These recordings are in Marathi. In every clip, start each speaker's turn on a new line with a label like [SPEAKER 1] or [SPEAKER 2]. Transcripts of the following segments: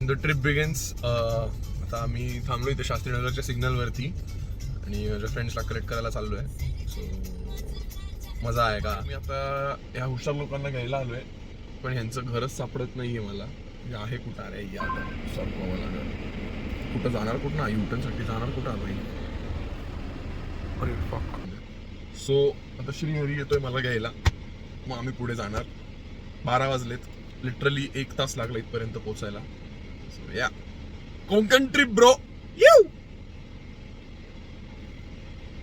[SPEAKER 1] The trip begins. आता आम्ही थांबलो इथे शास्त्रीनगरच्या सिग्नलवरती आणि माझ्या फ्रेंड्सला कलेक्ट करायला चाललो आहे. सो मजा आहे का. मी आता ह्या हुशार लोकांना घ्यायला आलो आहे, पण ह्यांचं घरच सापडत नाही आहे मला. आहे कुठं आहे या सरकवावं लागेल. कुठं जाणार कुठं ना युटर्नसाठी जाणार कुठं आलो. अरे फक. सो आता श्रीहरी येतोय मला घ्यायला, मग आम्ही पुढे जाणार. 12 वाजलेत, लिटरली 1 तास लागला इथपर्यंत पोहोचायला. सो या कोंकण ट्रिप ब्रो.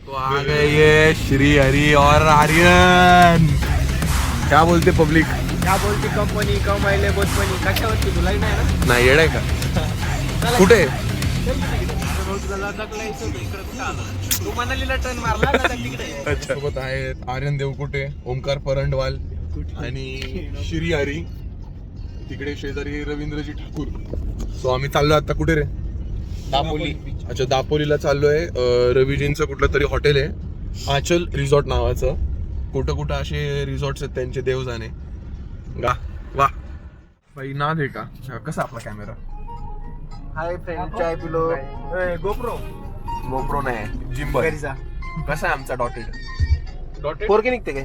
[SPEAKER 1] तो आ गए ये श्री हरी और आर्यन. क्या बोलते पब्लिक,
[SPEAKER 2] क्या बोलते कंपनी कमाईले बोतपणी. कशावरती तुला नाही ना.
[SPEAKER 1] नाही येड आहे का. कुठे
[SPEAKER 2] तू मनालीला टर्न मारला ना तिकडे.
[SPEAKER 1] अच्छा. सोबत आहेत आर्यन देवकुटे, ओमकार परंडवाल आणि श्री हरी. तिकडे शेजारी रवींद्रजी ठाकूर. सो आम्ही चाललो आता कुठे रे.
[SPEAKER 2] दापोली.
[SPEAKER 1] अच्छा दापोलीला चाललोय. रवीजींचं कुठलं तरी हॉटेल आहे, आचल रिसॉर्ट नावाचं. कुठं कुठं असे रिसॉर्ट्स आहेत त्यांचे देव जाणे. गा वा बाई नाद आहे का. कसा आपला कॅमेरा.
[SPEAKER 2] हाय फ्रेंड चाय पिलो.
[SPEAKER 1] गोप्रो नाही जिम्बल. कसा आहे आमचा डॉटेड.
[SPEAKER 2] पोरके निघते काय.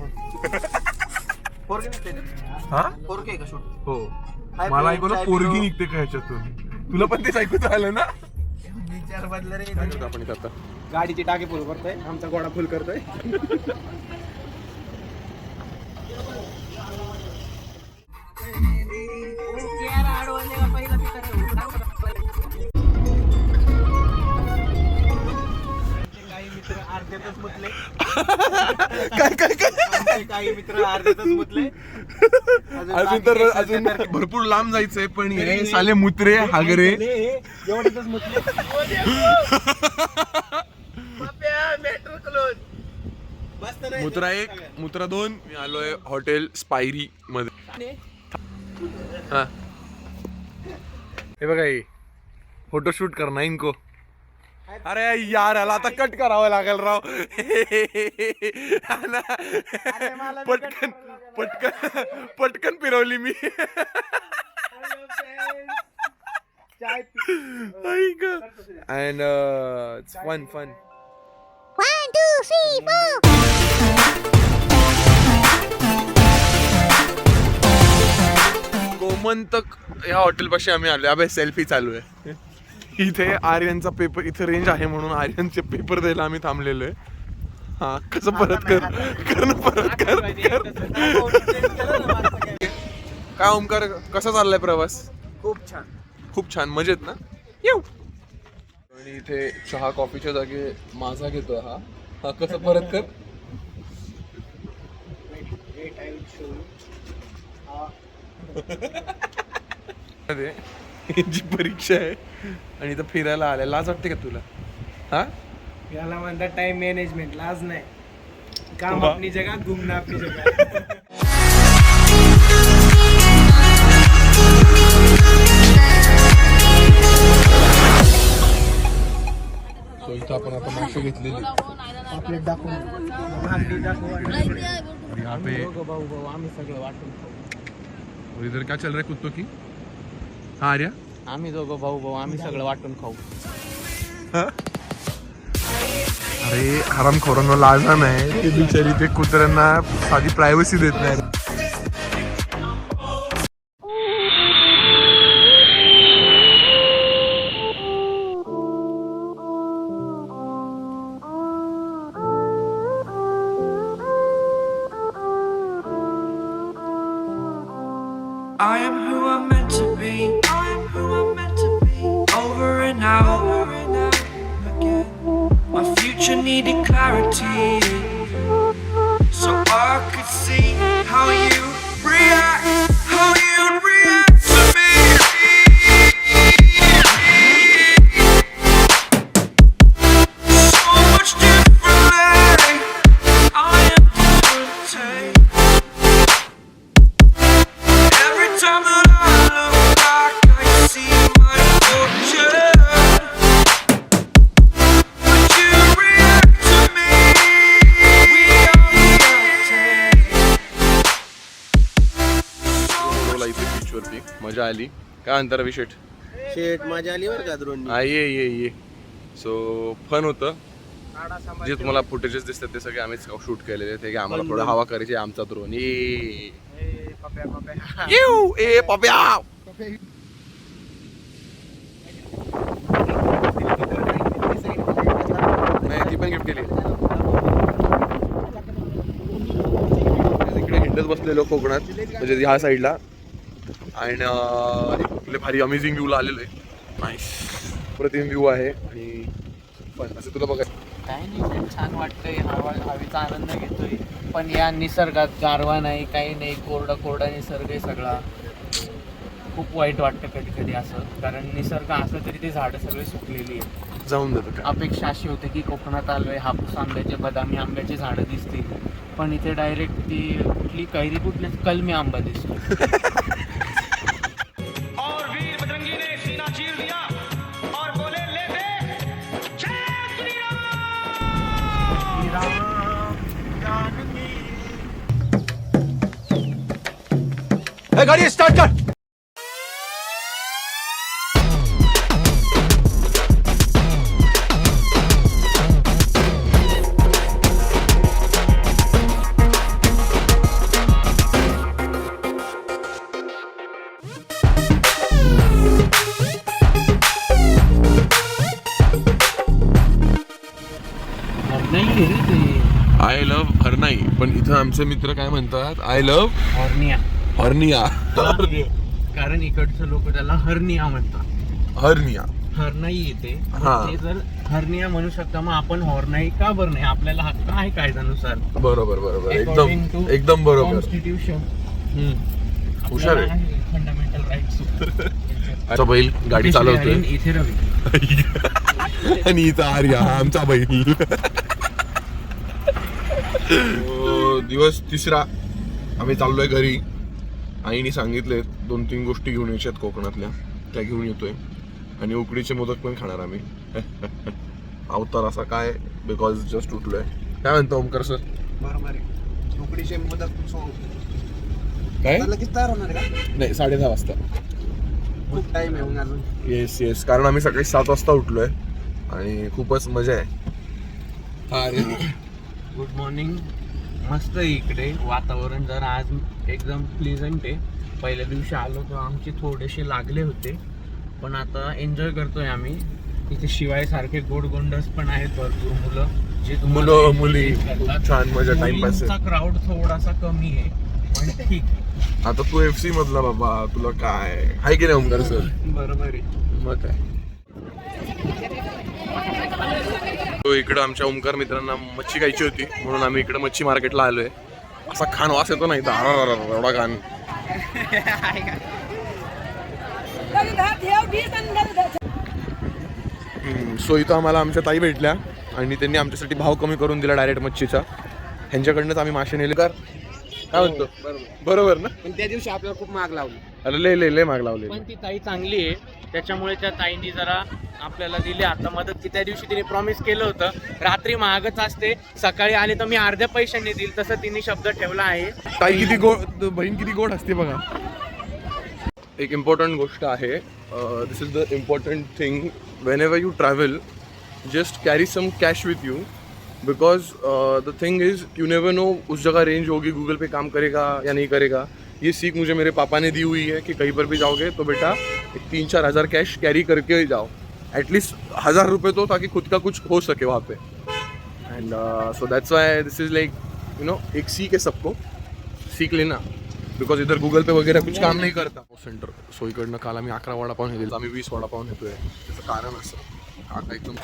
[SPEAKER 2] पोरके निघते का.
[SPEAKER 1] हा
[SPEAKER 2] पोरके का शूट.
[SPEAKER 1] हो मला ऐकलं पोरगी निघते का ह्याच्यातून. तुला पण तेच ऐकूच आलं ना.
[SPEAKER 2] विचार बदल रे.
[SPEAKER 1] आपण आता
[SPEAKER 2] गाडीची टाकी फुल करतोय, आमचा गोडा फुल करतोय. काही मित्र अर्ध्यातच मुतले.
[SPEAKER 1] अजून भरपूर लांब जायचंय, पण हे साले मुत्रे हागरे
[SPEAKER 2] एवढ्यातच मुतले.
[SPEAKER 1] मुत्रा 1 मुत्रा 2. मी आलोय हॉटेल स्पायरी मध्ये. हा हे बघा फोटोशूट करणार इनको. अरे यार याला आता कट करावं लागेल राव. पटकन पटकन पटकन फिरवली मी. And fun fun.
[SPEAKER 3] 1, 2, 3, 4.
[SPEAKER 1] गोमंतक या हॉटेल पाशी आम्ही आलो. अबे सेल्फी चालू आहे इथे. आर्यनचा पेपर इथे रेंज आहे म्हणून आर्यनचे पेपर द्यायला आम्ही थांबलेलो आहे. हा कसं परत कर ना परत कर. काय ओमकार कसा चाललाय प्रवास.
[SPEAKER 2] खूप छान.
[SPEAKER 1] खूप छान मजेत ना. येऊ. आणि इथे चहा कॉफीच्या जागी माझा घेतोय हा. हा कसं परत कर. जी परीक्षा आहे आणि इथं फिरायला आलाय. लाज वाटते का तुला. हा
[SPEAKER 2] याला म्हणतात टाइम मॅनेजमेंट. लाज नाही. काम अपनी जगह, घूमना अपनी जगह.
[SPEAKER 1] सो इथं आपण आता मासे घेतलेली.
[SPEAKER 2] प्लेट दाखव. भांडी दाखव.
[SPEAKER 1] यहाँ पे
[SPEAKER 2] भाऊ आम्ही सगळं वाटून खाऊ.
[SPEAKER 1] और इधर क्या चल रहा है कुत्तों की. हाँ आर्या.
[SPEAKER 2] आम्ही दोघं भाऊ आम्ही सगळं वाटून खाऊ.
[SPEAKER 1] अरे हरामखोरांना लाजा नाही. ते बिचारी ते कुत्र्यांना साधी प्रायव्हसी देत नाही.
[SPEAKER 4] I am who I'm meant to be. I am who I'm meant to be. Over and out again. My future needed clarity, so I could see how you react, how you react to me. So much differently. I am different. Every time that I look back, I see my fortune. But you react to me. We are reacting.
[SPEAKER 1] इथे बीच वरती मजा आली. काय अंतर विषय
[SPEAKER 5] शेट माझ्या आली बरं का द्रोणी.
[SPEAKER 1] ये सो फन होतं. जे तुम्हाला फुटेजेस दिसतात ते सगळे आम्हीच शूट केलेले ते आम्हाला थोडं हवा करायची आमचा द्रोण ए पप्या. नाही ती पण गिफ्ट केली. इकडे हिंडत बसलेलो कोकणात म्हणजे ह्या साईडला आणि कुठले भारी अमेझिंग व्ह्यूला आलेलो आहे. नाईस प्रतिम व्ह्यू आहे आणि पण असं तुला बघा
[SPEAKER 2] काही नाही, छान वाटतंय. हवेचा आनंद घेतोय, पण या निसर्गात गारवा नाही, काही नाही, कोरडा निसर्ग आहे सगळा. खूप वाईट वाटतं कधी कधी असं, कारण निसर्ग असं तरी ते झाडं सगळे सुकलेली आहेत.
[SPEAKER 1] जाऊन देतो का.
[SPEAKER 2] अपेक्षा अशी होते की कोकणात आलोय, हापूस आंब्याचे, बदामी आंब्याचे झाडं दिसतील, पण इथे डायरेक्ट ती कुठली कैरी कुठल्या कलमी आंबा दिसतो.
[SPEAKER 6] और वीर बजरंगी ने सीना चीर दिया और बोले ले दे जय श्री राम.
[SPEAKER 1] गाडी स्टार्ट कर. आय लव्ह हरनाई, पण इथं आमचे मित्र काय म्हणतात आय लव्ह हर्निया.
[SPEAKER 2] कारण इकडचं लोक त्याला हर्निया म्हणतात.
[SPEAKER 1] हर्निया
[SPEAKER 2] हरनाई येते,
[SPEAKER 1] हा.
[SPEAKER 2] ते जर हर्निया म्हणू शकता, मग आपण हॉर्नाई का बरं नाही? आपल्याला हक्क आहे कायद्यानुसार.
[SPEAKER 1] बरोबर एकदम बरोबर.
[SPEAKER 2] कॉन्स्टिट्यूशन
[SPEAKER 1] हुशार आहे.
[SPEAKER 2] Fundamental rights.
[SPEAKER 1] आमचा बैल गाडी चालवतोय
[SPEAKER 2] इथे रवी
[SPEAKER 1] आणि इथं आर्या आमचा बैल. दिवस तिसरा आम्ही चाललोय घरी. आईने सांगितले 2-3 गोष्टी घेऊन यायच्यात कोकणातल्या, त्या घेऊन येतोय आणि उकडीचे मोदक पण खाणार आम्ही. अवतार असा काय बिकॉज जस्ट उठलोय. काय म्हणतो ओमकार सर?
[SPEAKER 5] बरोबर आहे. उकडीचे मोदक
[SPEAKER 1] काय
[SPEAKER 5] लगेच तयार होणार का?
[SPEAKER 1] नाही 10:30 वाजता.
[SPEAKER 5] खूप टाइम आहे अजून.
[SPEAKER 1] येस कारण आम्ही सकाळी 7 वाजता उठलोय आणि खूपच मजा आहे. हा अरे
[SPEAKER 2] गुड मॉर्निंग. मस्त आहे इकडे वातावरण, जरा आज एकदम प्लीजंट आहे. पहिल्या दिवशी आलो तेव्हा आमचे थोडेसे लागले होते, पण आता एन्जॉय करतोय आम्ही. इथे शिवाय सारखे गोंडस पण आहेत भरपूर मुलं, जे
[SPEAKER 1] मुलं मुली खूप छान मजा टाइमपास आहे.
[SPEAKER 2] क्राऊड थोडासा कमी आहे, पण ठीक.
[SPEAKER 1] आता तू FC मधला बाबा, तुला काय आहे की नाही ओमकार सर?
[SPEAKER 2] बरोबर आहे.
[SPEAKER 1] मग काय. तो इकडं आमच्या ओमकार मित्रांना मच्छी खायची होती म्हणून आम्ही इकडे मच्छी मार्केटला आलोय. असा खान वास येतो ना इथं, एवढा खान. सो इथं आम्हाला आमच्या ताई भेटल्या आणि त्यांनी आमच्यासाठी भाव कमी करून दिला डायरेक्ट मच्छीचा. ह्यांच्याकडनंच आम्ही मासे नेले. काय म्हणतो? बरोबर ना.
[SPEAKER 5] पण त्या दिवशी आपल्याला खूप महाग लावली.
[SPEAKER 1] अरे लय माग लावले.
[SPEAKER 2] पण ती ताई चांगली आहे, त्याच्यामुळे त्या ताईंनी जरा आपल्याला दिली आता मदत. की त्या दिवशी तिने प्रॉमिस केलं होतं रात्री महागच असते, सकाळी आले तर मी अर्ध्या पैशांनी देईल, तसं तिने शब्द ठेवला आहे.
[SPEAKER 1] ताई किती गोड, बहीण किती गोड असते बघा. एक इम्पॉर्टंट गोष्ट आहे, this is the important thing. Whenever you travel just carry some cash with you, because the thing is you never know उस जगह रेंज होगी, गूगल पे काम करेगा या नहीं करेगा. ये सीख मुझे मेरे पापा ने दी हुई है कि कहीं पर भी जाओगे तो बेटा 3-4 हज़ार कैश कैरी करके ही जाओ, एटलीस्ट 1000 रुपये तो, ताकि खुद का कुछ हो सके वहाँ पे. And so that's why this is like you know एक सीख है, सबको सीख लेना, बिकॉज इधर गूगल पे वगैरह कुछ काम नहीं करता. सेंटर सो इकडनं काल आम्ही 11 वडापाव नेले, आम्ही 20 वडापाव नेतोय. त्याचं कारण असं काका एकदम